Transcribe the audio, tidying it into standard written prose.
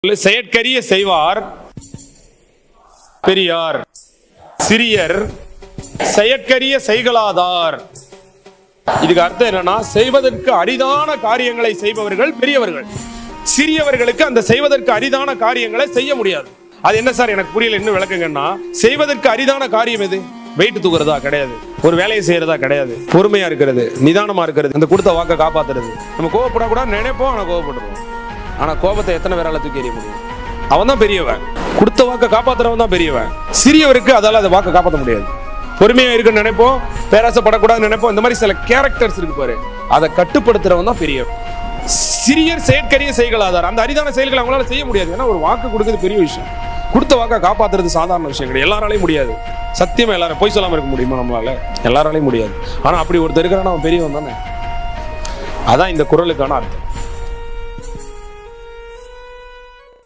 செயற்கரிய செய்வார் பெரியார், சிறியர் செயற்கரிய செய்களாதார். இதுக்கு அர்த்தம் என்னன்னா, செய்வதற்கு அரிதான காரியங்களை செய்பவர்கள் பெரியவர்கள், சிறியவர்களுக்கு அந்த செய்வதற்கு அரிதான காரியங்களை செய்ய முடியாது. அது என்ன சார் எனக்கு புரியல, இன்னும் விளக்குங்கன்னா, செய்வதற்கு அரிதான காரியம் எது? வெயிட் தூக்குறதா கிடையாது, ஒரு வேலையை செய்யறதா கிடையாது, பொறுமையா இருக்கிறது, நிதானமா இருக்கிறது, அந்த கொடுத்த வாக்கை காப்பாத்துறது. நம்ம கோவப்படக்கூடாது நினைப்போம், ஆனா கோவப்படுறோம். ஆனா கோபத்தை எத்தனை பேரால தூக்கி எறிய முடியும்? அவன் தான் பெரியவன், கொடுத்த வாக்கை காப்பாத்துறவன் தான் பெரியவன். சிறியவருக்கு அதால அந்த வாக்கை காப்பாற்ற முடியாது. பொறுமையா இருக்குன்னு நினைப்போம், பேராசப்படக்கூடாதுன்னு நினைப்போம். இந்த மாதிரி சில கேரக்டர்ஸ் இருக்கு பாரு, அதை கட்டுப்படுத்துறவன் தான் பெரியவன். சிறியர் செயற்கரிய செய்களாதார். அந்த அரிதான செயல்களை அவங்களால செய்ய முடியாது. ஏன்னா ஒரு வாக்கு கொடுக்குறது பெரிய விஷயம், கொடுத்த வாக்கை காப்பாத்துறது சாதாரண விஷயம் கிடையாது. எல்லாராலையும் முடியாது. சத்தியமா எல்லாரும் போய் சொல்லாம இருக்க முடியுமா? நம்மளால எல்லாராலையும் முடியாது. ஆனா அப்படி ஒருத்தர் இருக்கிறான்னா அவன் பெரியவன் தானே. அதான் இந்த குறளுக்கான அர்த்தம்.